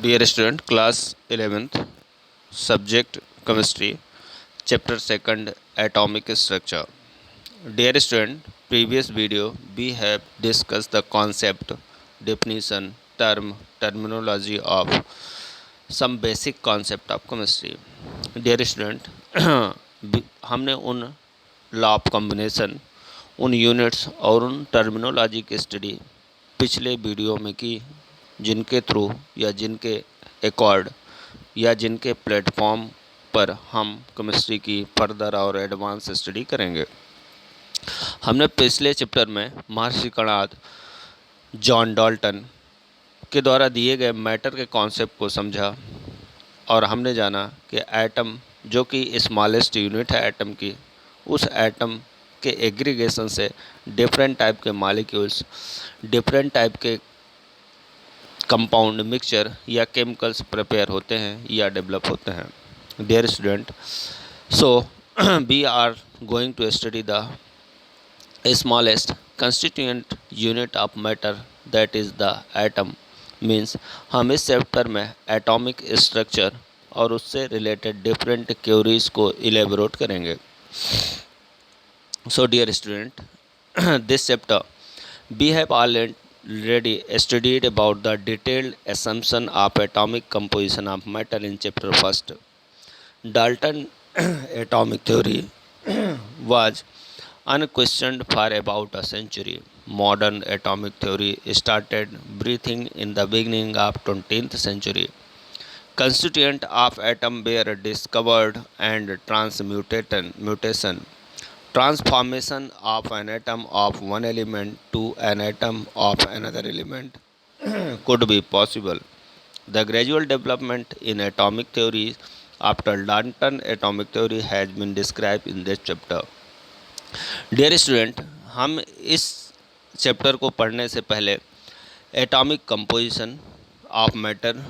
Dear student, class 11th, subject chemistry, chapter 2nd, atomic structure. Dear student, previous video we have discussed the concept, definition, terminology of some basic concept of chemistry. Dear student, हमने उन law of combination, उन units और उन terminology की study पिछले video में की, जिनके थ्रू या जिनके अकॉर्ड या जिनके प्लेटफॉर्म पर हम केमिस्ट्री की फर्दर और एडवांस स्टडी करेंगे। हमने पिछले चैप्टर में महर्षि कणाद, जॉन डाल्टन के द्वारा दिए गए मैटर के कॉन्सेप्ट को समझा और हमने जाना कि एटम जो कि स्मॉलेस्ट यूनिट है एटम की, उस एटम के एग्रीगेशन से डिफरेंट टाइप के मॉलिक्यूल्स, डिफरेंट टाइप के कंपाउंड मिक्सचर या केमिकल्स प्रिपेयर होते हैं या डेवलप होते हैं। Dear student, so we are going to study the smallest constituent unit of matter, that is the atom. Means हम इस चैप्टर में एटॉमिक स्ट्रक्चर और उससे रिलेटेड डिफरेंट क्योरीज को इलेबोरेट करेंगे। So dear student, this chapter we have already studied about the detailed assumption of atomic composition of matter in chapter first. Dalton atomic theory was unquestioned for about a century. Modern atomic theory started breathing in the beginning of 20th century. Constituent of atom were discovered and transmutation. Transformation of an atom of one element to an atom of another element could be possible. The gradual development in atomic theory after Dalton atomic theory has been described in this chapter. Dear student, हम इस chapter को पढ़ने से पहले atomic composition of matter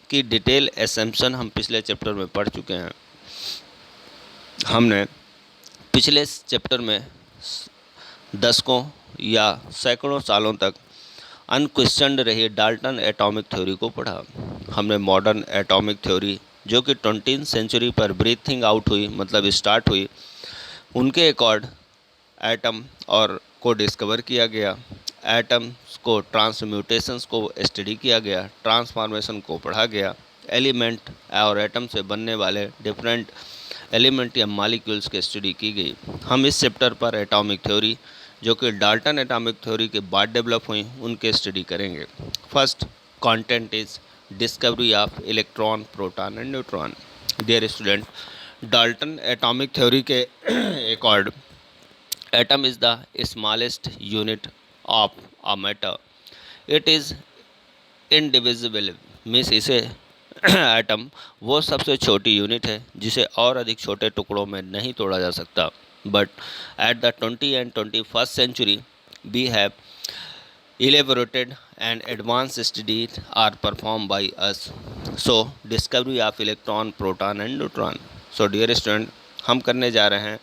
की detail एसम्पशन हम पिछले chapter में पढ़ चुके हैं। हमने पिछले चैप्टर में दशकों या सैकड़ों सालों तक अनक्वेश्चन्ड रही डाल्टन एटॉमिक थ्योरी को पढ़ा। हमने मॉडर्न एटॉमिक थ्योरी जो कि 20th सेंचुरी पर ब्रीथिंग आउट हुई, मतलब स्टार्ट हुई, उनके अकॉर्ड एटम और को डिस्कवर किया गया, एटम्स को ट्रांसम्यूटेशंस को स्टडी किया गया, ट्रांसफॉर्मेशन को पढ़ा गया, एलिमेंट और एटम से बनने वाले डिफरेंट एलिमेंट या मॉलिक्यूल्स की स्टडी की गई। हम इस चैप्टर पर एटॉमिक थ्योरी जो कि डाल्टन एटॉमिक थ्योरी के बाद डेवलप हुई उनके स्टडी करेंगे। First content is discovery of electron, proton and neutron. Dear student, Dalton atomic theory के accord atom is the smallest unit of a matter. It is indivisible, means इसे atom वो सबसे छोटी यूनिट है जिसे और अधिक छोटे टुकड़ों में नहीं तोड़ा जा सकता। But at the 20 and 21st century we have elaborated and advanced studies are performed by us. So discovery of electron, proton and neutron. So dear student, हम करने जा रहे हैं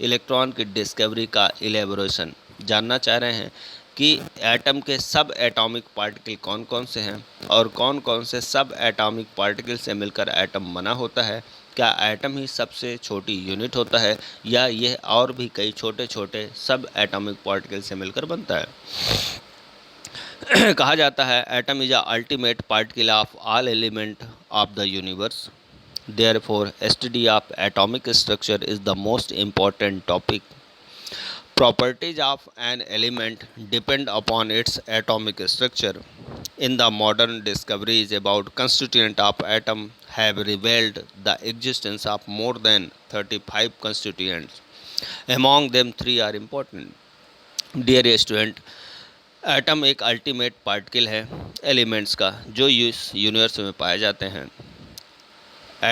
इलेक्ट्रॉन की डिस्कवरी का इलेबोरेशन। जानना चाह रहे हैं कि एटम के सब एटॉमिक पार्टिकल कौन कौन से हैं और कौन कौन से सब एटॉमिक पार्टिकल से मिलकर एटम बना होता है। क्या एटम ही सबसे छोटी यूनिट होता है या यह और भी कई छोटे छोटे सब एटॉमिक पार्टिकल से मिलकर बनता है। कहा जाता है atom is a ultimate particle of all element of the universe. Therefore study of atomic structure is the most important topic. Properties of an element depend upon its atomic structure. In the modern discoveries about constituent of atom have revealed the existence of more than 35 constituents. Among them, 3 are important. Dear student, atom एक ultimate particle है elements का जो इस universe में पाए जाते हैं।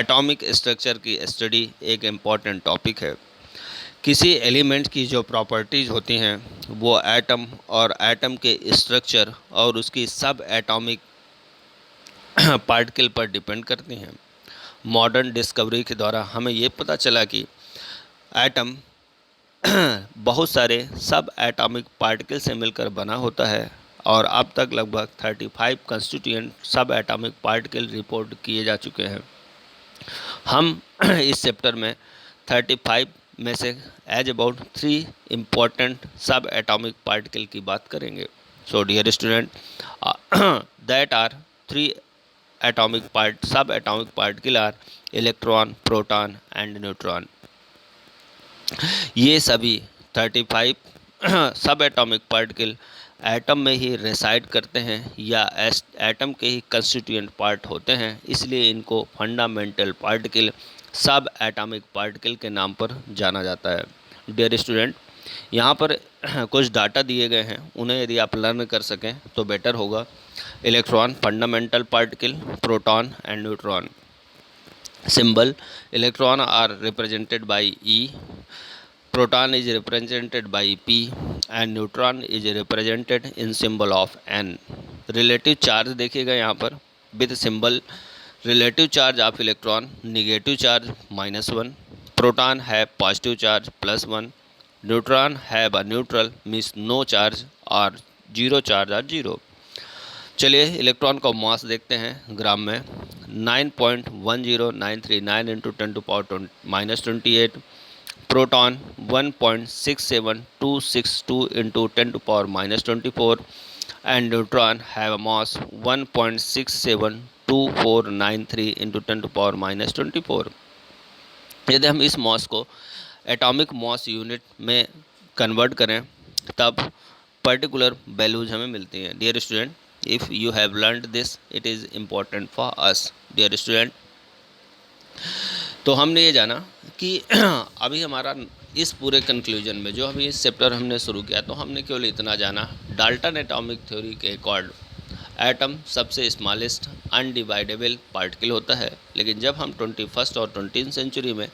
Atomic structure की स्टडी एक इम्पॉर्टेंट टॉपिक है। किसी एलिमेंट की जो प्रॉपर्टीज़ होती हैं वो एटम और एटम के स्ट्रक्चर और उसकी सब एटॉमिक पार्टिकल पर डिपेंड करती हैं। मॉडर्न डिस्कवरी के द्वारा हमें ये पता चला कि एटम बहुत सारे सब एटॉमिक पार्टिकल से मिलकर बना होता है और अब तक लगभग 35 कंस्टिट्यूएंट सब एटॉमिक पार्टिकल रिपोर्ट किए जा चुके हैं। हम इस चैप्टर में 35 में से as about 3 important sub atomic particle की बात करेंगे। So dear student, that are 3 sub atomic particle are electron, proton and neutron. ये सभी 35 सब एटॉमिक पार्टिकल एटम में ही रेसाइड करते हैं या एटम के ही कंस्टिट्यूएंट पार्ट होते हैं, इसलिए इनको फंडामेंटल पार्टिकल, सब एटॉमिक पार्टिकल के नाम पर जाना जाता है। डियर स्टूडेंट, यहाँ पर कुछ डाटा दिए गए हैं, उन्हें यदि आप लर्न कर सकें तो बेटर होगा। Electron fundamental particle, proton and neutron. symbol, electron are represented by E, proton is represented by P and neutron is represented in symbol of N. relative charge देखिएगा यहाँ पर with symbol relative charge of electron, negative charge -1, proton have positive charge +1, neutron have a neutral means no charge or zero charge or 0. चलिए electron का मास देखते हैं gram में। 9.10939 into 10⁻⁻28, proton 1.67262 into 10⁻⁻24 and neutron have a mass 1.672493 into 10⁻⁻24। यदि हम इस mass को atomic mass unit में कन्वर्ट करें तब पर्टिकुलर वैल्यूज हमें मिलती हैं। Dear student, if you have learned this, it is important for us. dear student, तो हमने ये जाना कि अभी हमारा इस पूरे कंक्लूजन में जो अभी इस चैप्टर हमने शुरू किया तो हमने केवल इतना जाना, डाल्टन एटॉमिक थ्योरी के अकॉर्ड एटम सबसे स्मॉलेस्ट अनडिवाइडेबल पार्टिकल होता है। लेकिन जब हम 21st और 20th सेंचुरी में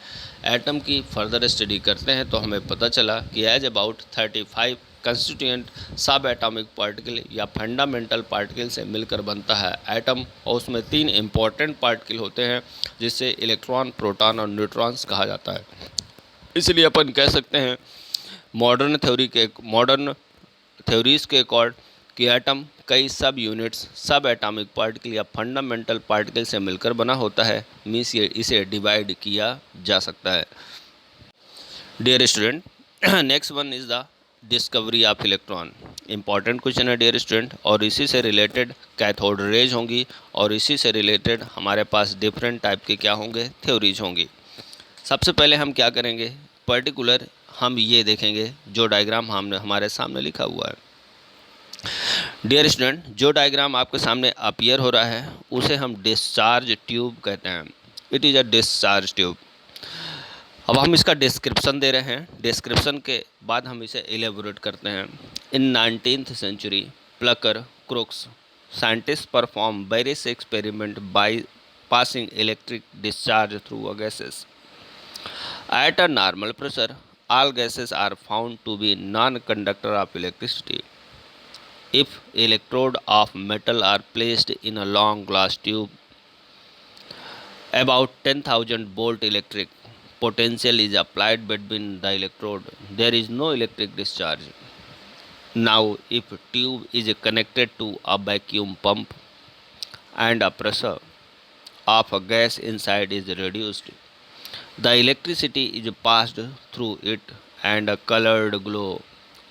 एटम की फर्दर स्टडी करते हैं तो हमें पता चला कि एज अबाउट 35 कंस्टिट्यूएंट सब एटॉमिक पार्टिकल या फंडामेंटल पार्टिकल से मिलकर बनता है एटम, और उसमें 3 इम्पॉर्टेंट पार्टिकल होते हैं जिससे इलेक्ट्रॉन, प्रोटॉन और न्यूट्रॉन्स कहा जाता है। इसलिए अपन कह सकते हैं मॉडर्न थ्योरीज के अकॉर्ड कि एटम कई सब यूनिट्स, सब एटॉमिक पार्टिकल या फंडामेंटल पार्टिकल से मिलकर बना होता है, मीन्स इसे डिवाइड किया जा सकता है। Dear student, next one is the discovery of electron. Important question है डियर स्टूडेंट, और इसी से रिलेटेड कैथोड रेज होंगी और इसी से रिलेटेड हमारे पास डिफरेंट टाइप के क्या होंगे, थ्योरीज होंगी। सबसे पहले हम क्या करेंगे, पर्टिकुलर हम ये देखेंगे जो डायग्राम हमने हमारे सामने लिखा हुआ है। डियर स्टूडेंट, जो डायग्राम आपके सामने अपीयर हो रहा है उसे हम डिस्चार्ज ट्यूब कहते हैं। It is a discharge tube. अब हम इसका डिस्क्रिप्शन दे रहे हैं, डिस्क्रिप्शन के बाद हम इसे एलेबोरेट करते हैं। In 19th century Plucker Crookes scientist perform various experiment by passing electric discharge through a gases at a normal pressure. All gases are found to be non conductor of electricity. If electrode of metal are placed in a long glass tube, about 10,000 volt electric potential is applied between the electrode. There is no electric discharge. Now, if tube is connected to a vacuum pump and a pressure of a gas inside is reduced, the electricity is passed through it and a colored glow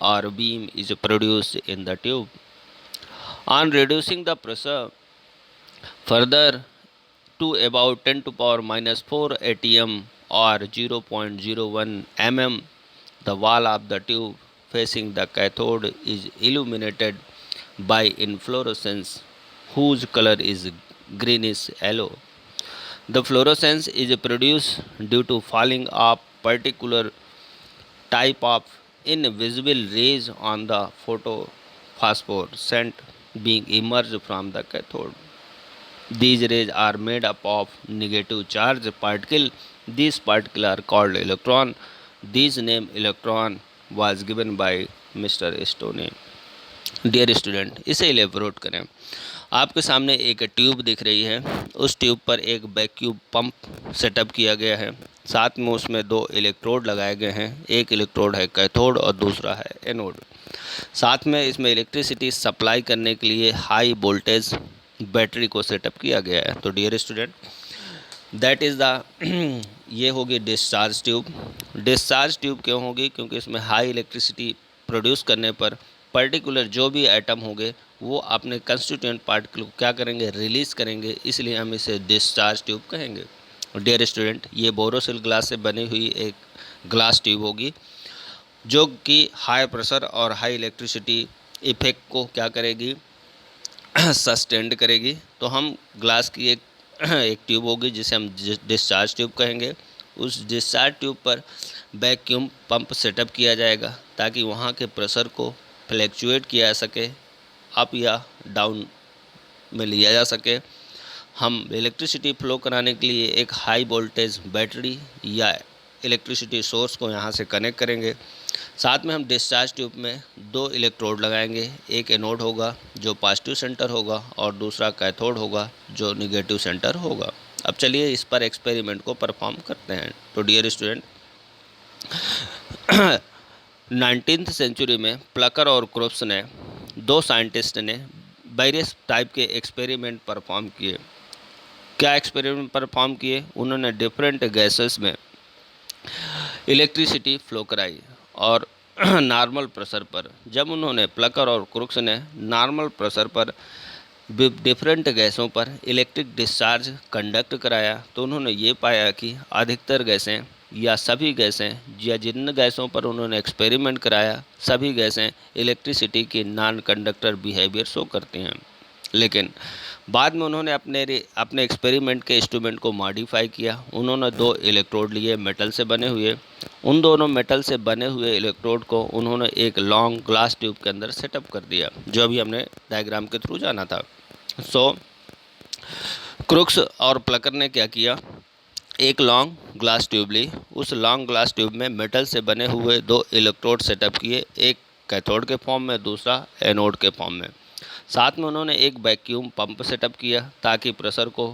or beam is produced in the tube. On reducing the pressure further to about 10⁻⁻4 atm or 0.01 mm, the wall of the tube facing the cathode is illuminated by inflorescence whose color is greenish yellow. The fluorescence is produced due to falling of particular type of invisible rays on the phosphorescent being emerged from the cathode. These rays are made up of negative charge particle. These particles are called electron. This name electron was given by Mr. Stone. Dear student, इसे elaborate करें। आपके सामने एक tube दिख रही है, उस tube पर एक वैक्यूम पंप सेटअप किया गया है, साथ में उसमें 2 इलेक्ट्रोड लगाए गए हैं। एक इलेक्ट्रोड है कैथोड और दूसरा है एनोड। साथ में इसमें इलेक्ट्रिसिटी सप्लाई करने के लिए हाई वोल्टेज बैटरी को सेटअप किया गया है। तो dear student, that is the ये होगी डिस्चार्ज ट्यूब। डिस्चार्ज ट्यूब क्यों होगी? क्योंकि इसमें हाई इलेक्ट्रिसिटी प्रोड्यूस करने पर पर्टिकुलर जो भी आइटम होंगे वो अपने कंस्टिट्यूएंट पार्टिकल को क्या करेंगे, रिलीज़ करेंगे, इसलिए हम इसे डिस्चार्ज ट्यूब कहेंगे। डियर स्टूडेंट, ये बोरोसिल ग्लास से बनी हुई एक ग्लास ट्यूब होगी जो कि हाई प्रेशर और हाई इलेक्ट्रिसिटी इफेक्ट को क्या करेगी, सस्टेंड करेगी। तो हम ग्लास की एक ट्यूब होगी जिसे हम डिस्चार्ज ट्यूब कहेंगे। उस डिस्चार्ज ट्यूब पर वैक्यूम पंप सेटअप किया जाएगा ताकि वहाँ के प्रेशर को फ्लैक्चुएट किया जा सके, अप या डाउन में लिया जा सके। हम इलेक्ट्रिसिटी फ्लो कराने के लिए एक हाई वोल्टेज बैटरी या इलेक्ट्रिसिटी सोर्स को यहाँ से कनेक्ट करेंगे। साथ में हम डिस्चार्ज ट्यूब में 2 इलेक्ट्रोड लगाएंगे। एक एनोड होगा जो पॉजिटिव सेंटर होगा और दूसरा कैथोड होगा जो निगेटिव सेंटर होगा। अब चलिए इस पर एक्सपेरिमेंट को परफॉर्म करते हैं। तो डियर स्टूडेंट, 19th सेंचुरी में प्लकर और क्रोप्स ने 2 साइंटिस्ट ने वेरियस टाइप के एक्सपेरिमेंट परफॉर्म किए। क्या एक्सपेरिमेंट परफॉर्म किए? उन्होंने डिफरेंट गैसेस में इलेक्ट्रिसिटी फ्लो कराई और नॉर्मल प्रेशर पर जब उन्होंने प्लकर और क्रुक्स ने नॉर्मल प्रेशर पर डिफरेंट गैसों पर इलेक्ट्रिक डिस्चार्ज कंडक्ट कराया तो उन्होंने ये पाया कि अधिकतर गैसें या सभी गैसें या जिन गैसों पर उन्होंने एक्सपेरिमेंट कराया सभी गैसें इलेक्ट्रिसिटी की नॉन कंडक्टर बिहेवियर शो करती हैं। लेकिन बाद में उन्होंने अपने एक्सपेरिमेंट के इंस्ट्रूमेंट को मॉडिफाई किया। उन्होंने 2 इलेक्ट्रोड लिए मेटल से बने हुए। उन दोनों मेटल से बने हुए इलेक्ट्रोड को उन्होंने एक लॉन्ग ग्लास ट्यूब के अंदर सेटअप कर दिया, जो अभी हमने डायग्राम के थ्रू जाना था। क्रुक्स और प्लकर ने क्या किया, एक लॉन्ग ग्लास ट्यूब ली। उस लॉन्ग ग्लास ट्यूब में मेटल से बने हुए 2 इलेक्ट्रोड सेटअप किए, एक कैथोड के फॉर्म में, दूसरा एनोड के फॉर्म में। साथ में उन्होंने एक वैक्यूम पंप सेटअप किया ताकि प्रेशर को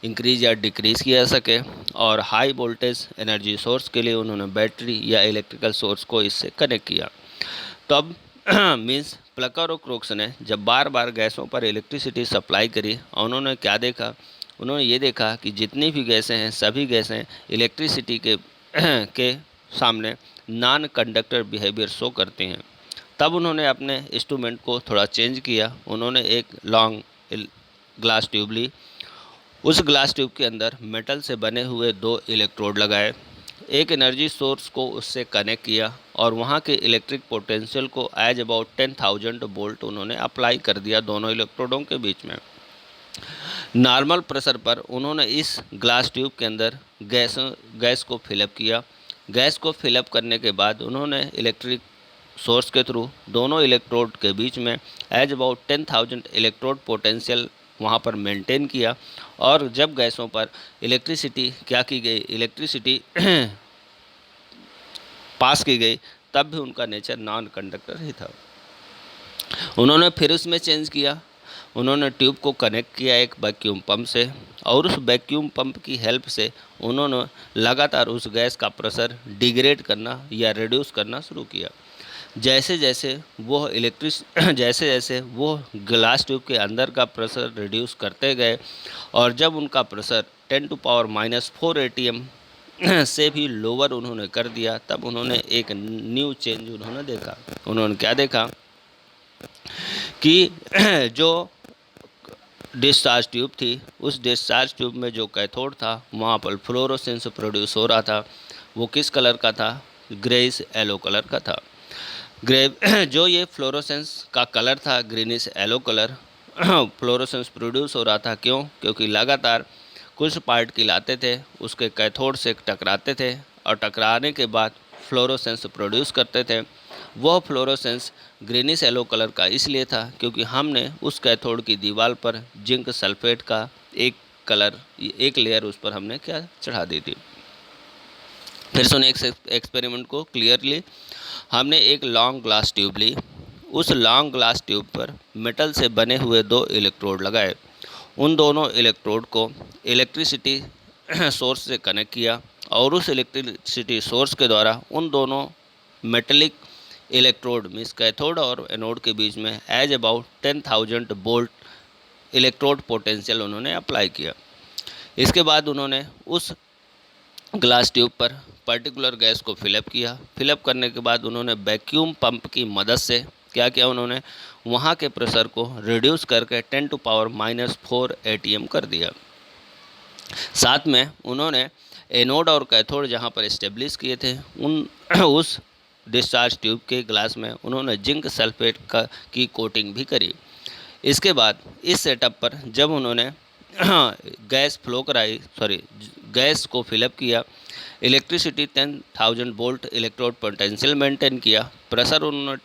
इंक्रीज या डिक्रीज़ किया जा सके, और हाई वोल्टेज एनर्जी सोर्स के लिए उन्होंने बैटरी या इलेक्ट्रिकल सोर्स को इससे कनेक्ट किया। तब मीन्स प्लकर और क्रुक्स ने जब बार बार गैसों पर इलेक्ट्रिसिटी सप्लाई करी, और उन्होंने क्या देखा, उन्होंने ये देखा कि जितनी भी गैसें हैं सभी गैसें इलेक्ट्रिसिटी के सामने नॉन कंडक्टर बिहेवियर शो करती हैं। तब उन्होंने अपने इंस्ट्रूमेंट को थोड़ा चेंज किया। उन्होंने एक लॉन्ग ग्लास ट्यूब ली। उस ग्लास ट्यूब के अंदर मेटल से बने हुए 2 इलेक्ट्रोड लगाए, एक एनर्जी सोर्स को उससे कनेक्ट किया और वहाँ के इलेक्ट्रिक पोटेंशियल को एज अबाउट 10,000 वोल्ट उन्होंने अप्लाई कर दिया दोनों इलेक्ट्रोडों के बीच में। नॉर्मल प्रेशर पर उन्होंने इस ग्लास ट्यूब के अंदर गैस को फिलअप किया। गैस को फिलअप करने के बाद उन्होंने इलेक्ट्रिक सोर्स के थ्रू दोनों इलेक्ट्रोड के बीच में एज अबाउट 10,000 इलेक्ट्रोड पोटेंशियल वहाँ पर मेंटेन किया। और जब गैसों पर इलेक्ट्रिसिटी क्या की गई, इलेक्ट्रिसिटी पास की गई, तब भी उनका नेचर नॉन कंडक्टर ही था। उन्होंने फिर उसमें चेंज किया। उन्होंने ट्यूब को कनेक्ट किया एक वैक्यूम पंप से, और उस वैक्यूम पंप की हेल्प से उन्होंने लगातार उस गैस का प्रेशर डिग्रेड करना या रिड्यूस करना शुरू किया। जैसे जैसे वो ग्लास ट्यूब के अंदर का प्रेशर रिड्यूस करते गए, और जब उनका प्रेशर 10⁻⁻⁴ एटीएम से भी लोअर उन्होंने कर दिया, तब उन्होंने एक न्यू चेंज उन्होंने देखा। उन्होंने क्या देखा कि जो डिस्चार्ज ट्यूब थी, उस डिस्चार्ज ट्यूब में जो कैथोड था वहाँ पर फ्लोरोसेंस प्रोड्यूस हो रहा था। वो किस कलर का था? ग्रेइश येलो कलर का था। जो ये फ्लोरोसेंस का कलर था, greenish yellow colour, fluorescence produce हो रहा था। क्यों? क्योंकि लगातार कुछ पार्टिकल आते थे, उसके कैथोड से टकराते थे, और टकराने के बाद फ्लोरोसेंस प्रोड्यूस करते थे। वह फ्लोरोसेंस ग्रीनिश येलो कलर का इसलिए था क्योंकि हमने उस कैथोड की दीवार पर जिंक सल्फेट का एक लेयर उस पर हमने क्या चढ़ा दी थी। फिर सुने एक्सपेरिमेंट को क्लियरली। हमने एक लॉन्ग ग्लास ट्यूब ली। उस लॉन्ग ग्लास ट्यूब पर मेटल से बने हुए 2 इलेक्ट्रोड लगाए। उन दोनों इलेक्ट्रोड को इलेक्ट्रिसिटी सोर्स से कनेक्ट किया, और उस इलेक्ट्रिसिटी सोर्स के द्वारा उन दोनों मेटलिक इलेक्ट्रोड मीन्स कैथोड और एनोड के बीच में as about 10,000 volt electrode potential उन्होंने अप्लाई किया। इसके बाद उन्होंने उस ग्लास ट्यूब पर पर्टिकुलर गैस को फिलअप किया। फिलअप करने के बाद उन्होंने वैक्यूम पंप की मदद से क्या किया, उन्होंने वहाँ के प्रेशर को रिड्यूस करके 10⁻⁴ atm कर दिया। साथ में उन्होंने एनोड और कैथोड जहाँ पर इस्टेब्लिश किए थे उन उस डिस्चार्ज ट्यूब के ग्लास में उन्होंने जिंक सल्फेट की कोटिंग भी करी। इसके बाद इस सेटअप पर जब उन्होंने गैस को फिलअप किया, electricity 10,000 volt electrode potential maintain किया, प्रेशर उन्होंने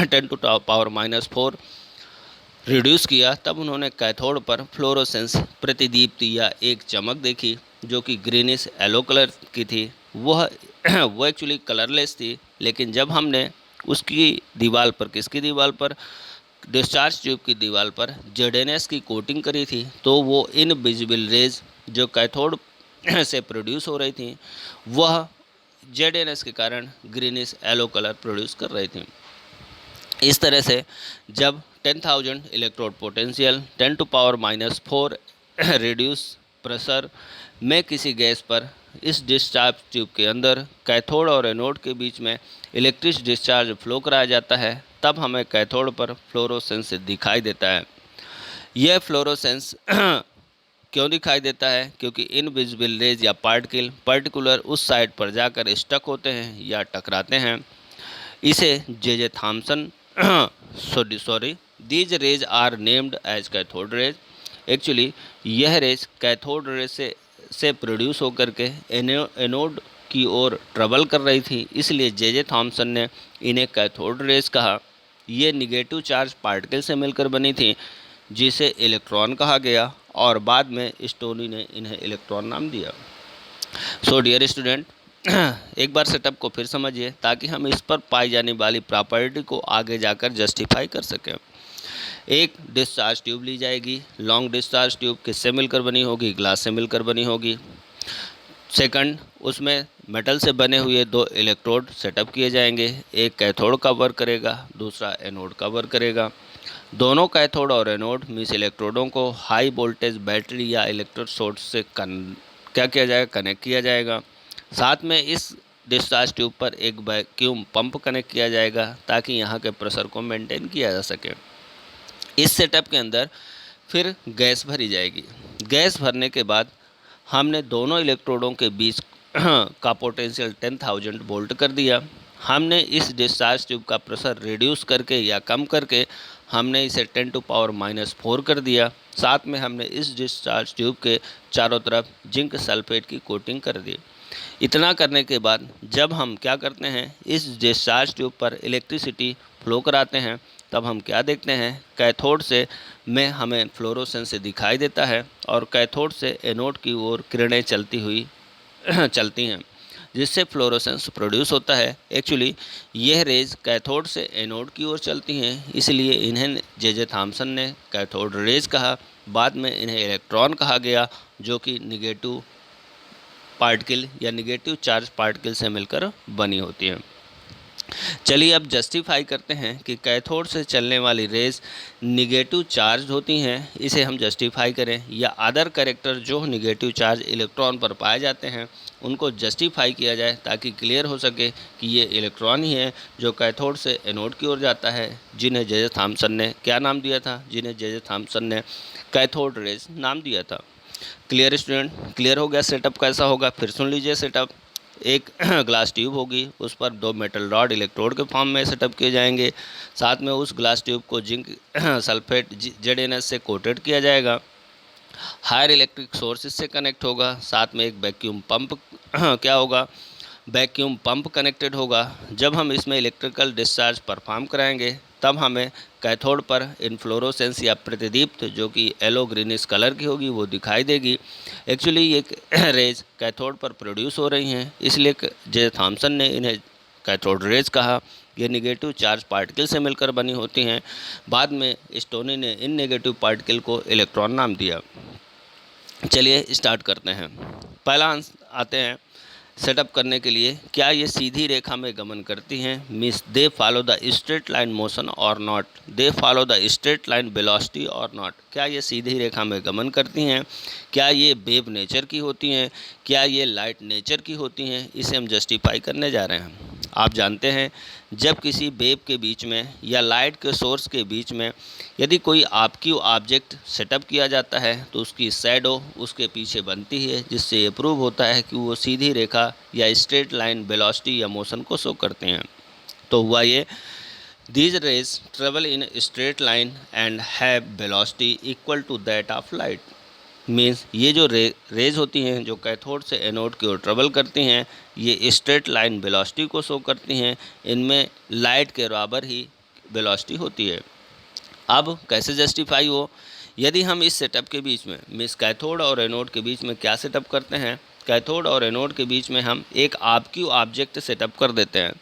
10⁻⁴ रिड्यूस किया, तब उन्होंने कैथोड पर फ्लोरोसेंस प्रतिदीप्ति या एक चमक देखी जो कि ग्रीनिश येलो कलर की थी। वो एक्चुअली कलरलेस थी, लेकिन जब हमने उसकी दीवार पर डिस्चार्ज ट्यूब की दीवार पर जेडेनेस की कोटिंग करी थी, तो वो इनविजिबल रेज जो कैथोड से प्रोड्यूस हो रही थी वह जेडेनेस के कारण ग्रीनिश येलो कलर प्रोड्यूस कर रही थी। इस तरह से जब 10,000 इलेक्ट्रोड पोटेंशियल 10⁻⁴ रिड्यूस प्रेशर में किसी गैस पर इस डिस्चार्ज ट्यूब के अंदर कैथोड और एनोड के बीच में इलेक्ट्रिक डिस्चार्ज फ्लो कराया जाता है, तब हमें कैथोड पर फ्लोरोसेंस दिखाई देता है। यह फ्लोरोसेंस क्यों दिखाई देता है? क्योंकि इनविजिबल रेज या पर्टिकुलर उस साइड पर जाकर स्टक होते हैं या टकराते हैं। इसे J Thomson these rays are named as cathode rays. Actually यह रेज कैथोड रेज से प्रोड्यूस होकर के एनोड की ओर ट्रेवल कर रही थी, इसलिए जे थॉमसन ने इन्हें कैथोड रेज कहा। ये निगेटिव चार्ज पार्टिकल से मिलकर बनी थी जिसे इलेक्ट्रॉन कहा गया और बाद में स्टोनी ने इन्हें इलेक्ट्रॉन नाम दिया। सो डियर स्टूडेंट, एक बार सेटअप को फिर समझिए ताकि हम इस पर पाई जाने वाली प्रॉपर्टी को आगे जाकर जस्टिफाई कर सकें। एक डिस्चार्ज ट्यूब ली जाएगी, लॉन्ग डिस्चार्ज ट्यूब किससे मिलकर बनी होगी? ग्लास से मिलकर बनी होगी। सेकंड, उसमें मेटल से बने हुए 2 इलेक्ट्रोड सेटअप किए जाएंगे, एक कैथोड का वर्क करेगा, दूसरा एनोड का वर्क करेगा। दोनों कैथोड और एनोड मीन्स इलेक्ट्रोडों को हाई वोल्टेज बैटरी या इलेक्ट्रोड सोर्स से क्या किया जाएगा? कनेक्ट किया जाएगा। साथ में इस डिस्चार्ज ट्यूब पर एक वैक्यूम पंप कनेक्ट किया जाएगा ताकि यहाँ के प्रेशर को मेंटेन किया जा सके। इस सेटअप के अंदर फिर गैस भरी जाएगी। गैस भरने के बाद हमने दोनों इलेक्ट्रोडों के बीच का पोटेंशियल 10,000 वोल्ट कर दिया। हमने इस डिस्चार्ज ट्यूब का प्रेशर रिड्यूस करके या कम करके हमने इसे 10⁻⁴ कर दिया। साथ में हमने इस डिस्चार्ज ट्यूब के चारों तरफ जिंक सल्फेट की कोटिंग कर दी। इतना करने के बाद जब हम क्या करते हैं, इस डिस्चार्ज ट्यूब पर इलेक्ट्रिसिटी फ्लो कराते हैं, तब हम क्या देखते हैं? कैथोड से में हमें फ्लोरोसेंस दिखाई देता है और कैथोड से एनोड की ओर किरणें चलती हैं, जिससे फ्लोरोसेंस प्रोड्यूस होता है। एक्चुअली यह रेज कैथोड से एनोड की ओर चलती हैं, इसलिए इन्हें जे थॉमसन ने कैथोड रेज कहा। बाद में इन्हें इलेक्ट्रॉन कहा गया, जो कि निगेटिव पार्टिकल या निगेटिव चार्ज पार्टिकल से मिलकर बनी होती हैं। चलिए अब जस्टिफाई करते हैं कि कैथोड से चलने वाली रेज निगेटिव चार्ज होती हैं, इसे हम जस्टिफाई करें या अदर कैरेक्टर जो निगेटिव चार्ज इलेक्ट्रॉन पर पाए जाते हैं उनको जस्टिफाई किया जाए ताकि क्लियर हो सके कि ये इलेक्ट्रॉन ही है जो कैथोड से एनोड की ओर जाता है, जिन्हें जे थॉमसन ने क्या नाम दिया था? जिन्हें जे थॉमसन ने कैथोड रेज नाम दिया था। Clear student? क्लियर हो गया सेटअप कैसा होगा? फिर सुन लीजिए सेटअप। एक ग्लास ट्यूब होगी, उस पर 2 मेटल रॉड इलेक्ट्रोड के फॉर्म में सेटअप किए जाएंगे। साथ में उस ग्लास ट्यूब को जिंक सल्फेट जेडेनेस से कोटेड किया जाएगा। हायर इलेक्ट्रिक सोर्स से कनेक्ट होगा। साथ में एक वैक्यूम पंप क्या होगा? वैक्यूम पंप कनेक्टेड होगा। जब हम इसमें इलेक्ट्रिकल डिस्चार्ज परफॉर्म कराएंगे तब हमें कैथोड पर इन्फ्लोरोसेंस या प्रतिदीप्त जो कि येलो ग्रीनिश कलर की होगी वो दिखाई देगी। एक्चुअली ये रेज कैथोड पर प्रोड्यूस हो रही हैं, इसलिए जे थॉमसन ने इन्हें कैथोड रेज कहा। ये निगेटिव चार्ज पार्टिकल से मिलकर बनी होती हैं। बाद में स्टोनी ने इन नेगेटिव पार्टिकल को इलेक्ट्रॉन नाम दिया। चलिए स्टार्ट करते हैं। पहला आंसर आते हैं सेटअप करने के लिए, क्या ये सीधी रेखा में गमन करती हैं, means they follow the straight line motion or not, they follow the straight line velocity or not, क्या ये सीधी रेखा में गमन करती हैं, क्या ये वेव नेचर की होती हैं, क्या ये लाइट नेचर की होती हैं, इसे हम जस्टिफाई करने जा रहे हैं। आप जानते हैं जब किसी वेव के बीच में या लाइट के सोर्स के बीच में यदि कोई आपकी ऑब्जेक्ट सेटअप किया जाता है तो उसकी शैडो उसके पीछे बनती है, जिससे ये प्रूव होता है कि वो सीधी रेखा या स्ट्रेट लाइन वेलोसिटी या मोशन को शो करते हैं। तो हुआ ये, these rays travel in straight line and have velocity equal to that of light, means ये जो रेज होती हैं जो कैथोड से एनोड की ओर ट्रेवल करती हैं, ये स्ट्रेट लाइन वेलोसिटी को शो करती हैं, इनमें लाइट के बराबर ही वेलोसिटी होती है। अब कैसे जस्टिफाई हो, यदि हम इस सेटअप के बीच में मीन्स कैथोड और एनोड के बीच में क्या सेटअप करते हैं, कैथोड और एनोड के बीच में हम एक आपकी ऑब्जेक्ट सेटअप कर देते हैं।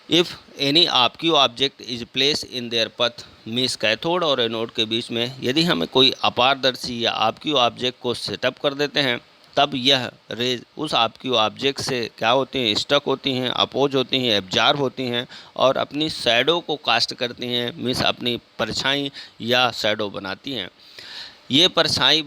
इफ़ एनी आपकी object is place in their पथ, मीन्स कैथोड और एनोड के बीच में यदि हम कोई अपारदर्शी या आपकी ऑब्जेक्ट को सेटअप कर देते हैं, तब यह रेज उस आपकी ऑब्जेक्ट से क्या होती हैं, स्टक होती हैं, अपोज होती हैं, एब्जॉर्ब होती हैं और अपनी शैडो को कास्ट करती हैं, मीन्स अपनी परछाई या शैडो बनाती हैं। ये परछाई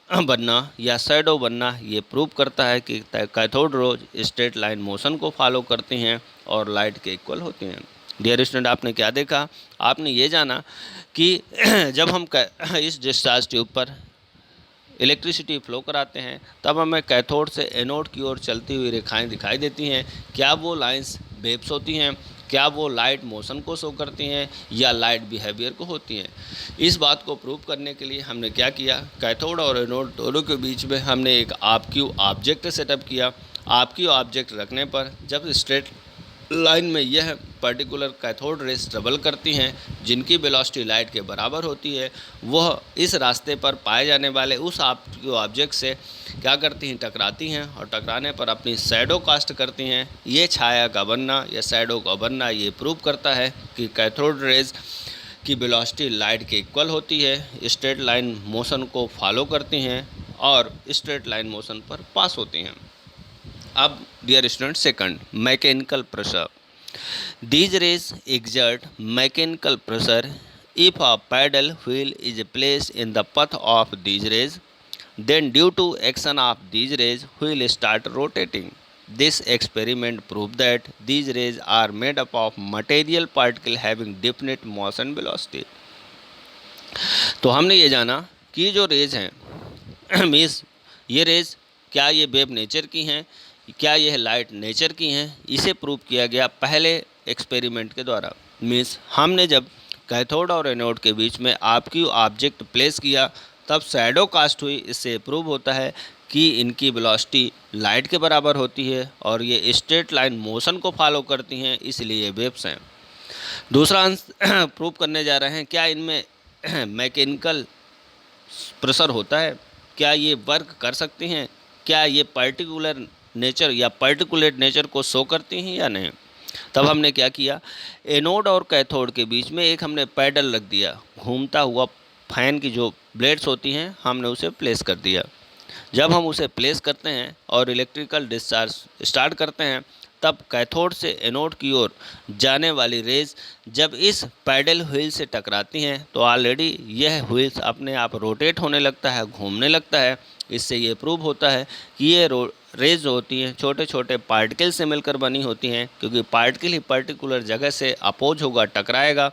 बनना या शैडो बनना ये प्रूव करता है कि कैथोड रोज स्ट्रेट लाइन मोशन को फॉलो करती हैं और लाइट के इक्वल होती हैं। डियर स्टूडेंट, आपने क्या देखा, आपने ये जाना कि जब हम इस डिस्चार्ज ट्यूब पर इलेक्ट्रिसिटी फ्लो कराते हैं तब हमें कैथोड से एनोड की ओर चलती हुई रेखाएं दिखाई देती हैं। क्या वो लाइंस वेव्स होती हैं, क्या वो लाइट मोशन को शो करती हैं या लाइट बिहेवियर को होती हैं। इस बात को प्रूव करने के लिए हमने क्या किया, कैथोड और एनोड दोनों के बीच में हमने एक आपकी ऑब्जेक्ट सेटअप किया। आपकी ऑब्जेक्ट रखने पर जब स्ट्रेट लाइन में यह पर्टिकुलर कैथोड रेस ट्रेवल करती हैं जिनकी वेलोसिटी लाइट के बराबर होती है, वह इस रास्ते पर पाए जाने वाले उस आपकी ऑब्जेक्ट से क्या करती हैं, टकराती हैं और टकराने पर अपनी शैडो कास्ट करती हैं। ये छाया का बनना या शैडो का बनना ये प्रूव करता है कि कैथोड रेज की वेलोसिटी लाइट के इक्वल होती है, स्ट्रेट लाइन मोशन को फॉलो करती हैं और स्ट्रेट लाइन मोशन पर पास होती हैं। अब dear student, second, mechanical pressure. These rays exert mechanical pressure if a paddle wheel is placed in the path of these rays. Then due to action of these rays, wheel start rotating. This experiment proved that these rays are made up of material particle having definite motion velocity. तो हमने ये जाना कि जो raise हैं means ये raise क्या ये वेव नेचर की हैं, क्या यह लाइट नेचर की हैं, इसे प्रूव किया गया पहले एक्सपेरिमेंट के द्वारा। मीन्स हमने जब कैथोड और एनोड के बीच में आपकी ऑब्जेक्ट प्लेस किया तब शैडो कास्ट हुई, इससे प्रूव होता है कि इनकी वेलोसिटी लाइट के बराबर होती है और ये स्ट्रेट लाइन मोशन को फॉलो करती हैं, इसलिए ये वेव्स हैं। दूसरा प्रूव करने जा रहे हैं, क्या इनमें मैकेनिकल प्रेशर होता है, क्या ये वर्क कर सकती हैं, क्या ये पर्टिकुलर नेचर या पर्टिकुलेट नेचर को शो करती हैं या नहीं। तब हमने क्या किया, एनोड और कैथोड के बीच में एक हमने पैडल रख दिया, घूमता हुआ फैन की जो ब्लेड्स होती हैं हमने उसे प्लेस कर दिया। जब हम उसे प्लेस करते हैं और इलेक्ट्रिकल डिस्चार्ज स्टार्ट करते हैं तब कैथोड से एनोड की ओर जाने वाली रेज जब इस पैडल व्हील से टकराती हैं तो ऑलरेडी यह व्हील्स अपने आप रोटेट होने लगता है, घूमने लगता है। इससे ये प्रूव होता है कि ये रेज जो होती हैं छोटे छोटे पार्टिकल से मिलकर बनी होती हैं, क्योंकि पार्टिकल ही पर्टिकुलर जगह से अपोज होगा, टकराएगा,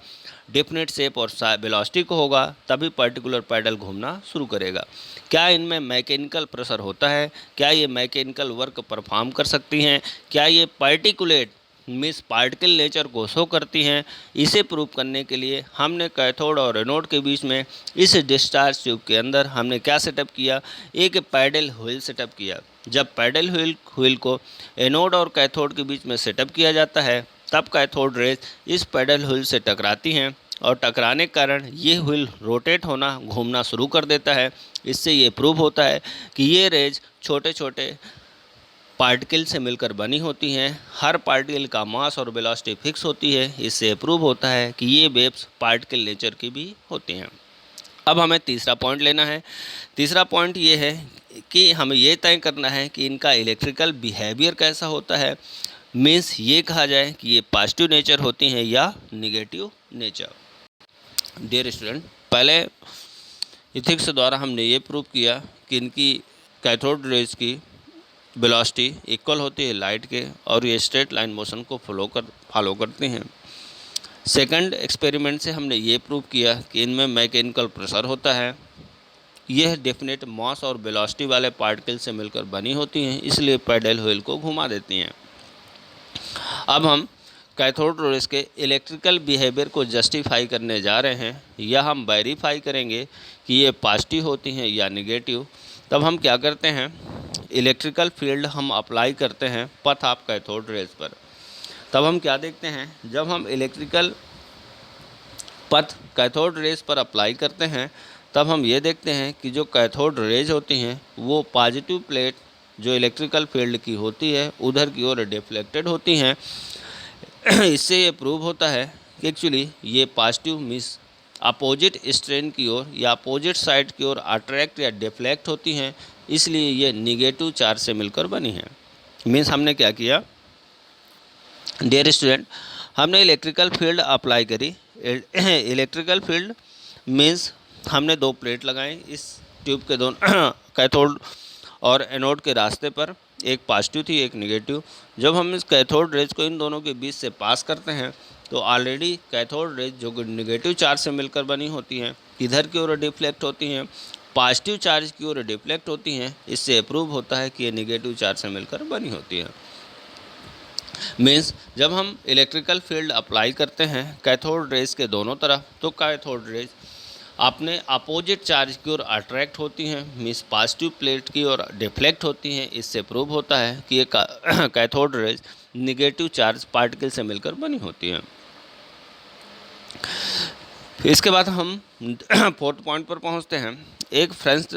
डेफिनेट शेप और वेलोसिटी को होगा, तभी पर्टिकुलर पैडल घूमना शुरू करेगा। क्या इनमें मैकेनिकल प्रेशर होता है, क्या ये मैकेनिकल वर्क परफॉर्म कर सकती हैं, क्या ये पार्टिकुलेट मीन्स पार्टिकल नेचर को शो करती हैं, इसे प्रूव करने के लिए हमने कैथोड और एनोड के बीच में इस डिस्चार्ज ट्यूब के अंदर हमने क्या सेटअप किया, एक पैडल व्हील सेटअप किया। जब पैडल व्हील को एनोड और कैथोड के बीच में सेटअप किया जाता है तब कैथोड रेज इस पैडल व्हील से टकराती हैं और टकराने के कारण ये व्हील रोटेट होना, घूमना शुरू कर देता है। इससे ये प्रूव होता है कि ये रेज छोटे छोटे पार्टिकल से मिलकर बनी होती हैं, हर पार्टिकल का मास और वेलोसिटी फिक्स होती है। इससे प्रूव होता है कि ये वेव्स पार्टिकल नेचर की भी होती हैं। अब हमें तीसरा पॉइंट लेना है। तीसरा पॉइंट ये है कि हमें ये तय करना है कि इनका इलेक्ट्रिकल बिहेवियर कैसा होता है। मीन्स ये कहा जाए कि ये पॉजिटिव नेचर होती हैं या निगेटिव नेचर। डियर स्टूडेंट, पहले इथिक्स द्वारा हमने ये प्रूव किया कि इनकी कैथोड रेज की वेलोसिटी इक्वल होती है लाइट के और ये स्ट्रेट लाइन मोशन को फॉलो करती हैं। सेकंड एक्सपेरिमेंट से हमने ये प्रूव किया कि इनमें मैकेनिकल प्रेशर होता है। यह डेफिनेट मास और वेलोसिटी वाले पार्टिकल से मिलकर बनी होती हैं, इसलिए पैडल व्हील को घुमा देती हैं। अब हम कैथोड रेज के इलेक्ट्रिकल बिहेवियर को जस्टिफाई करने जा रहे हैं, या हम वेरीफाई करेंगे कि ये पॉजिटिव होती हैं या निगेटिव। तब हम क्या करते हैं, इलेक्ट्रिकल फील्ड हम अप्लाई करते हैं पथ ऑफ कैथोड रेज पर। तब हम क्या देखते हैं, जब हम इलेक्ट्रिकल पथ कैथोड रेज पर अप्लाई करते हैं तब हम ये देखते हैं कि जो कैथोड रेज होती हैं वो पॉजिटिव प्लेट जो इलेक्ट्रिकल फील्ड की होती है उधर की ओर डिफ्लेक्टेड होती हैं। इससे ये प्रूव होता है कि एक्चुअली ये पॉजिटिव मीन्स अपोजिट स्ट्रेन की ओर या अपोजिट साइड की ओर अट्रैक्ट या डिफ्लेक्ट होती हैं, इसलिए ये निगेटिव चार्ज से मिलकर बनी है। मीन्स हमने क्या किया, डियर स्टूडेंट, हमने इलेक्ट्रिकल फील्ड अप्लाई करी। इलेक्ट्रिकल फील्ड मीन्स हमने दो प्लेट लगाई इस ट्यूब के दोनों कैथोड और एनोड के रास्ते पर, एक पॉजिटिव थी एक निगेटिव। जब हम इस कैथोड रेज को इन दोनों के बीच से पास करते हैं तो ऑलरेडी कैथोड रेज जो निगेटिव चार्ज से मिलकर बनी होती हैं इधर की ओर डिफ्लेक्ट होती हैं, पॉजिटिव चार्ज की ओर डिफ्लेक्ट होती हैं। इससे प्रूव होता है कि ये निगेटिव चार्ज से मिलकर बनी होती है। मीन्स जब हम इलेक्ट्रिकल फील्ड अप्लाई करते हैं कैथोड रेज के दोनों तरफ तो कैथोड रेज अपने अपोजिट चार्ज की ओर अट्रैक्ट होती हैं, मीन्स पॉजिटिव प्लेट की ओर डिफ्लेक्ट होती हैं। इससे प्रूव होता है कि ये cathode rays negative charge particle से मिलकर बनी होती हैं। इसके बाद हम फोर्थ पॉइंट पर पहुंचते हैं। एक फ्रेंच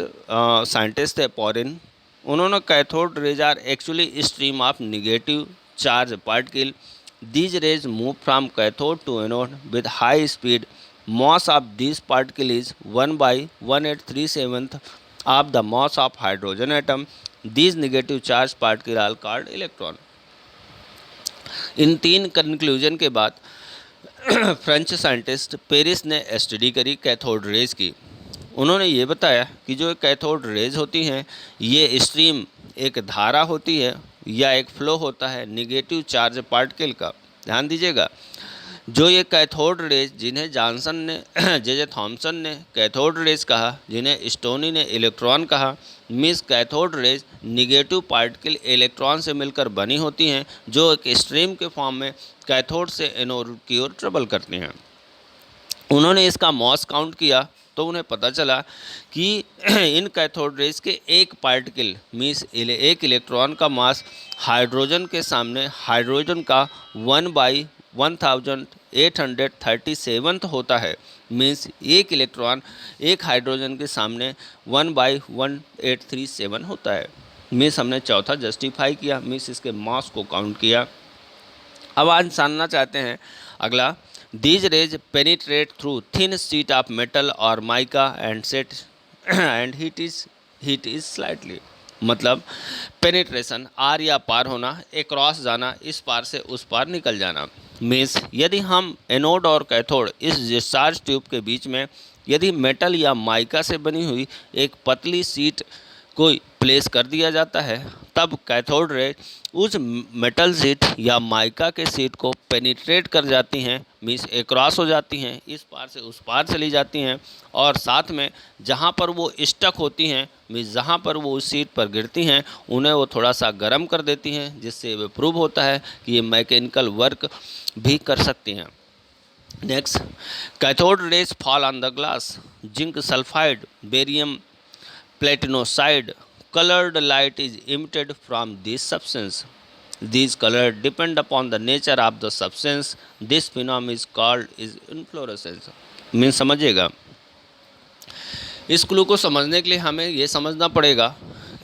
साइंटिस्ट है पॉरिन, उन्होंने cathode rays are actually stream of negative charge particle. These rays move from cathode to anode with high speed. Mass of these particle is 1/1837 of the mass of hydrogen atom. These negative charge particle are called electron. इन तीन conclusion के बाद French scientist Paris ने study करी cathode rays की। उन्होंने ये बताया कि जो कैथोड रेज होती हैं ये स्ट्रीम एक धारा होती है या एक फ्लो होता है निगेटिव चार्ज पार्टिकल का। ध्यान दीजिएगा, जो ये कैथोड रेज जिन्हें जॉनसन ने जे थॉमसन ने कैथोड रेज कहा, जिन्हें स्टोनी ने इलेक्ट्रॉन कहा, means cathode rays negative particle electron से मिलकर बनी होती हैं जो एक स्ट्रीम के फॉर्म में कैथोड से एनोड की ओर ट्रेवल करती हैं। उन्होंने इसका मॉस काउंट किया तो उन्हें पता चला कि इन कैथोड रेज के एक पार्टिकल मीन्स एक इलेक्ट्रॉन का मास हाइड्रोजन के सामने हाइड्रोजन का 1/1837 होता है। मीन्स एक इलेक्ट्रॉन एक हाइड्रोजन के सामने 1/1837 होता है। मीन्स हमने चौथा जस्टिफाई किया, मीन्स इसके मास को काउंट किया। अब आज जानना चाहते हैं अगला, these rays penetrate through thin sheet of metal और mica and set and heat is slightly. मतलब पेनिट्रेशन आर या पार होना, एक्रॉस जाना, इस पार से उस पार निकल जाना। मीन्स यदि हम एनोड और कैथोड इस डिस्चार्ज ट्यूब के बीच में यदि मेटल या माइका से बनी हुई एक पतली शीट को प्लेस कर दिया जाता है तब कैथोड रे उस मेटल शीट या माइका के शीट को पेनिट्रेट कर जाती हैं, मीन्स एक्रॉस हो जाती हैं, इस पार से उस पार चली जाती हैं और साथ में जहाँ पर वो स्टक होती हैं मीन्स जहाँ पर वो उस शीट पर गिरती हैं उन्हें वो थोड़ा सा गर्म कर देती हैं, जिससे वो प्रूव होता है कि ये मैकेनिकल वर्क भी कर सकती हैं। Next, cathode rays fall on the glass, zinc sulphide, barium platinocyanide, colored light is emitted from this substance. These colors depend upon the nature of the substance. This phenomenon is called inflorescence. Mean समझिएगा, इस clue को समझने के लिए हमें ये समझना पड़ेगा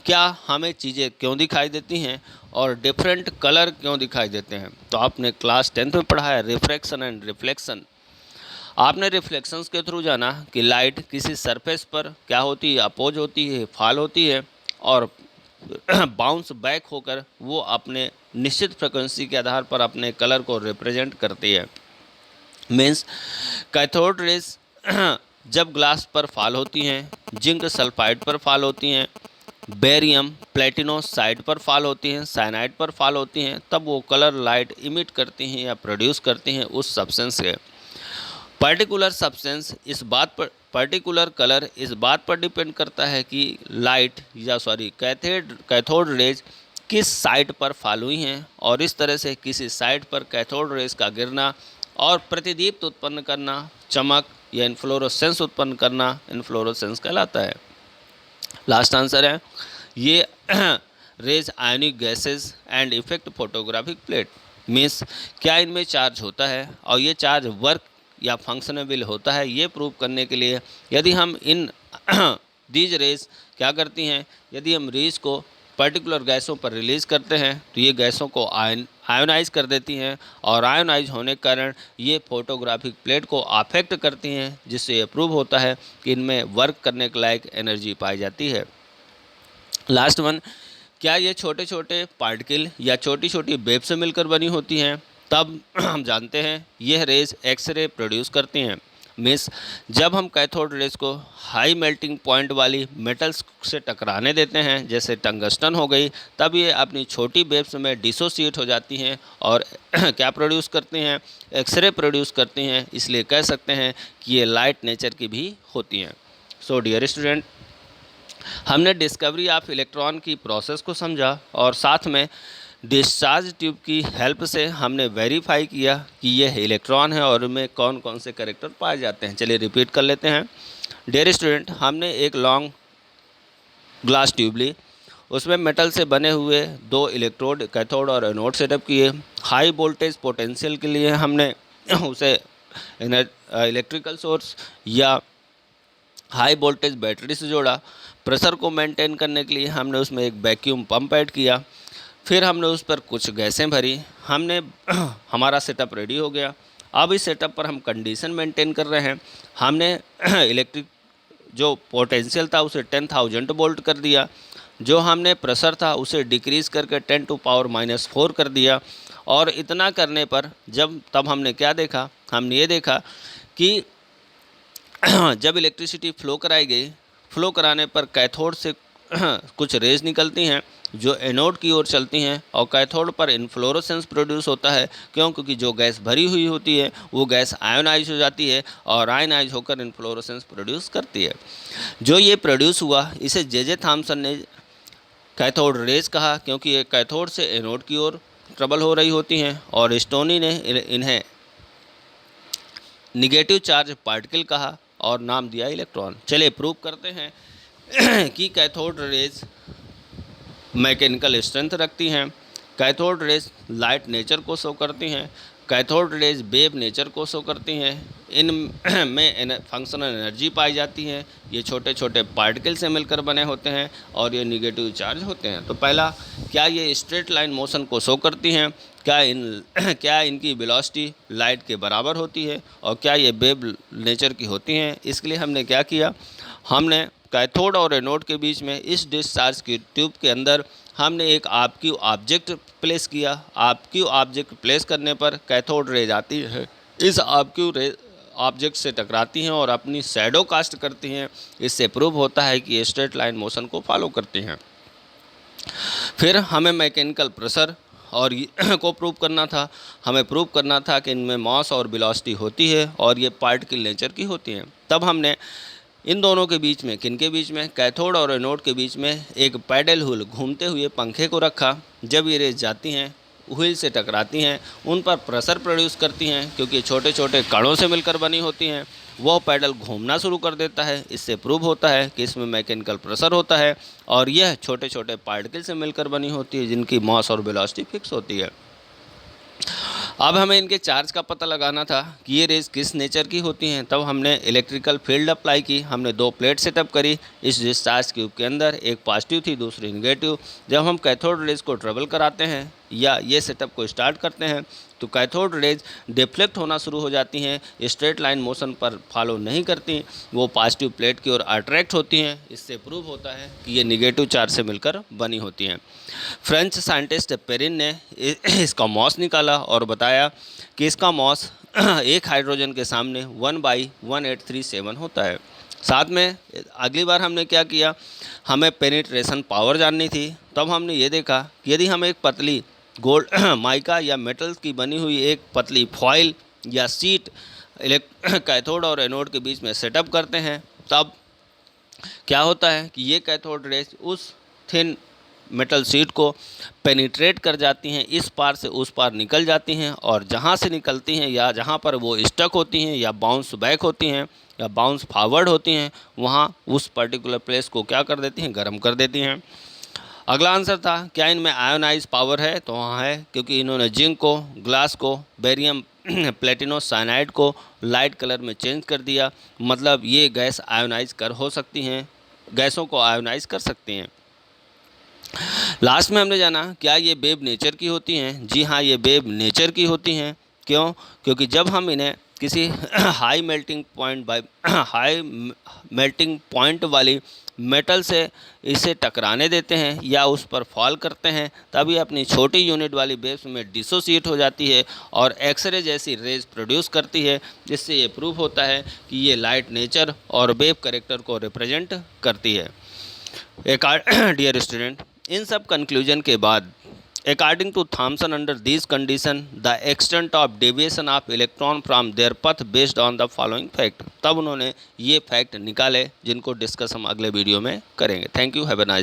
क्या हमें चीज़ें क्यों दिखाई देती हैं और डिफरेंट कलर क्यों दिखाई देते हैं। तो आपने क्लास 10th में पढ़ा है रिफ्रैक्शन एंड रिफ्लेक्शन। आपने रिफ्लेक्शंस के थ्रू जाना कि लाइट किसी सरफेस पर क्या होती है, अपोज होती है, फॉल होती है और बाउंस बैक होकर वो अपने निश्चित फ्रिक्वेंसी के आधार पर अपने कलर को रिप्रेजेंट करती है। मीन्स कैथोड रेज जब ग्लास पर फॉल होती हैं, जिंक सल्फाइड पर फॉल होती हैं, बेरियम प्लेटिनोसाइड पर फॉल होती हैं, साइनाइड पर फॉल होती हैं, तब वो कलर लाइट इमिट करती हैं या प्रोड्यूस करती हैं उस सब्सटेंस से। पर्टिकुलर सब्सटेंस इस बात पर, पर्टिकुलर कलर इस बात पर डिपेंड करता है कि लाइट या कैथोड रेज किस साइड पर फॉल हुई हैं, और इस तरह से किसी साइड पर कैथोड रेज का गिरना और प्रतिदीप्त उत्पन्न करना, चमक या इन्फ्लोरोसेंस उत्पन्न करना इन्फ्लोरोसेंस कहलाता है। लास्ट आंसर है ये rays ionic gases and effect photographic plate. Means क्या इनमें चार्ज होता है और ये चार्ज वर्क या फंक्शनेबल होता है, ये प्रूव करने के लिए यदि हम इन दीज रेज क्या करती हैं, यदि हम रेज को पर्टिकुलर गैसों पर रिलीज़ करते हैं तो ये गैसों को आयोनाइज कर देती हैं, और आयोनाइज होने के कारण ये फोटोग्राफिक प्लेट को अफेक्ट करती हैं, जिससे ये प्रूव होता है कि इनमें वर्क करने के लायक एनर्जी पाई जाती है। लास्ट वन, क्या ये छोटे छोटे पार्टिकल या छोटी छोटी वेव से मिलकर बनी होती हैं? तब हम जानते हैं यह रेज एक्सरे प्रोड्यूस करती हैं। मीन्स जब हम कैथोड रेज को हाई मेल्टिंग पॉइंट वाली मेटल्स से टकराने देते हैं, जैसे टंगस्टन हो गई, तब ये अपनी छोटी वेव्स में डिसोसिएट हो जाती हैं और क्या प्रोड्यूस करती हैं, एक्सरे प्रोड्यूस करती हैं। इसलिए कह सकते हैं कि ये लाइट नेचर की भी होती हैं। सो डियर स्टूडेंट, हमने डिस्कवरी ऑफ इलेक्ट्रॉन की प्रोसेस को समझा और साथ में डिस्चार्ज ट्यूब की हेल्प से हमने वेरीफाई किया कि यह इलेक्ट्रॉन है और इनमें कौन कौन से कैरेक्टर पाए जाते हैं। चलिए रिपीट कर लेते हैं। डियर स्टूडेंट, हमने एक लॉन्ग ग्लास ट्यूब ली, उसमें मेटल से बने हुए 2 इलेक्ट्रोड कैथोड और एनोड सेटअप किए। हाई वोल्टेज पोटेंशियल के लिए हमने उसे इलेक्ट्रिकल सोर्स या हाई वोल्टेज बैटरी से जोड़ा। प्रेशर को मेंटेन करने के लिए हमने उसमें एक वैक्यूम पंप ऐड किया। फिर हमने उस पर कुछ गैसें भरी। हमारा सेटअप रेडी हो गया। अब इस सेटअप पर हम कंडीशन मेंटेन कर रहे हैं। हमने इलेक्ट्रिक जो पोटेंशियल था उसे 10,000 वोल्ट कर दिया। जो हमने प्रेशर था उसे डिक्रीज़ करके 10⁻⁻⁴ कर दिया। और इतना करने पर तब हमने क्या देखा, हमने ये देखा कि जब इलेक्ट्रिसिटी फ्लो कराई गई, फ्लो कराने पर कैथोड से कुछ रेज निकलती हैं जो एनोड की ओर चलती हैं, और कैथोड पर इन्फ्लोरोसेंस प्रोड्यूस होता है। क्योंकि जो गैस भरी हुई होती है वो गैस आयोनाइज हो जाती है और आयोनाइज होकर इन्फ्लोरोसेंस प्रोड्यूस करती है। जो ये प्रोड्यूस हुआ इसे जे थॉम्सन ने कैथोड रेज कहा, क्योंकि ये कैथोड से एनोड की ओर ट्रबल हो रही होती हैं, और स्टोनी ने इन्हें निगेटिव चार्ज पार्टिकल कहा और नाम दिया इलेक्ट्रॉन। चलिए प्रूव करते हैं कि कैथोड रेज मैकेनिकल स्ट्रेंथ रखती हैं, कैथोड रेज लाइट नेचर को शो करती हैं, कैथोड रेज वेव नेचर को शो करती हैं, इन में फंक्शनल एनर्जी पाई जाती है। ये छोटे छोटे पार्टिकल से मिलकर बने होते हैं और ये निगेटिव चार्ज होते हैं। तो पहला, क्या ये स्ट्रेट लाइन मोशन को शो करती हैं? क्या इनकी वेलोसिटी लाइट के बराबर होती है? और क्या ये वेव नेचर की होती हैं? इसके लिए हमने क्या किया, हमने कैथोड और एनोड के बीच में इस डिस्चार्ज की ट्यूब के अंदर हमने एक आपकी ऑब्जेक्ट प्लेस किया। आपकी ऑब्जेक्ट प्लेस करने पर कैथोड रेज आती है, इस आपकी रेज ऑब्जेक्ट से टकराती हैं और अपनी शैडो कास्ट करती हैं। इससे प्रूव होता है कि ये स्ट्रेट लाइन मोशन को फॉलो करती हैं। फिर हमें मैकेनिकल प्रेशर और को प्रूव करना था। हमें प्रूव करना था कि इनमें मास और वेलोसिटी होती है और ये पार्टिकल नेचर की होती हैं। तब हमने इन दोनों के बीच में, किन के बीच में, कैथोड और एनोड के बीच में एक पैडल व्हील घूमते हुए पंखे को रखा। जब ये रेज जाती हैं, व्हील से टकराती हैं, उन पर प्रेशर प्रोड्यूस करती हैं, क्योंकि छोटे छोटे कणों से मिलकर बनी होती हैं। वह पैडल घूमना शुरू कर देता है। इससे प्रूव होता है कि इसमें मैकेनिकल प्रेशर होता है और यह छोटे छोटे पार्टिकल से मिलकर बनी होती है, जिनकी मास और वेलोसिटी फिक्स होती है। अब हमें इनके चार्ज का पता लगाना था कि ये रेज किस नेचर की होती हैं। तब हमने इलेक्ट्रिकल फील्ड अप्लाई की। हमने 2 प्लेट सेटअप करी इस डिस्चार्ज ट्यूब के अंदर, एक पॉजिटिव थी दूसरी नेगेटिव। जब हम कैथोड रेज को ट्रेवल कराते हैं या ये सेटअप को स्टार्ट करते हैं तो कैथोड रेज डिफ्लेक्ट होना शुरू हो जाती हैं, स्ट्रेट लाइन मोशन पर फॉलो नहीं करती, वो पॉजिटिव प्लेट की ओर अट्रैक्ट होती हैं। इससे प्रूव होता है कि ये निगेटिव चार्ज से मिलकर बनी होती हैं। फ्रेंच साइंटिस्ट पेरिन ने इसका मॉस निकाला और बताया कि इसका मॉस एक हाइड्रोजन के सामने 1/1837 होता है। साथ में अगली बार हमने क्या किया, हमें पेनिट्रेशन पावर जाननी थी। तब हमने ये देखा कि यदि हम एक पतली गोल्ड माइका या मेटल्स की बनी हुई एक पतली फॉइल या सीट कैथोड और एनोड के बीच में सेटअप करते हैं, तब क्या होता है कि ये कैथोड रेज उस थिन मेटल शीट को पेनिट्रेट कर जाती हैं, इस पार से उस पार निकल जाती हैं, और जहाँ से निकलती हैं या जहाँ पर वो स्टक होती हैं या बाउंस बैक होती हैं या बाउंस फॉरवर्ड होती हैं, वहाँ उस पर्टिकुलर प्लेस को क्या कर देती हैं, गर्म कर देती हैं। अगला आंसर था क्या इनमें आयोनाइज पावर है, तो हाँ है, क्योंकि इन्होंने जिंक को, ग्लास को, बेरियम प्लेटिनो साइनाइड को लाइट कलर में चेंज कर दिया। मतलब ये गैस आयोनाइज कर हो सकती हैं, गैसों को आयोनाइज कर सकती हैं। लास्ट में हमने जाना क्या ये वेव नेचर की होती हैं। जी हाँ, ये वेव नेचर की होती हैं। क्यों? क्योंकि जब हम इन्हें किसी हाई मेल्टिंग पॉइंट वाली मेटल से इसे टकराने देते हैं या उस पर फॉल करते हैं, तब ये अपनी छोटी यूनिट वाली वेव्स में डिसोसिएट हो जाती है और एक्सरे जैसी रेज प्रोड्यूस करती है, जिससे ये प्रूफ होता है कि ये लाइट नेचर और वेव कैरेक्टर को रिप्रेजेंट करती है। डियर स्टूडेंट, इन सब कंक्लूजन के बाद according to Thomson under this condition the extent of deviation of electron from their path based on the following fact. तब उन्होंने ये फैक्ट निकाले जिनको डिस्कस हम अगले वीडियो में करेंगे। Thank you, have a nice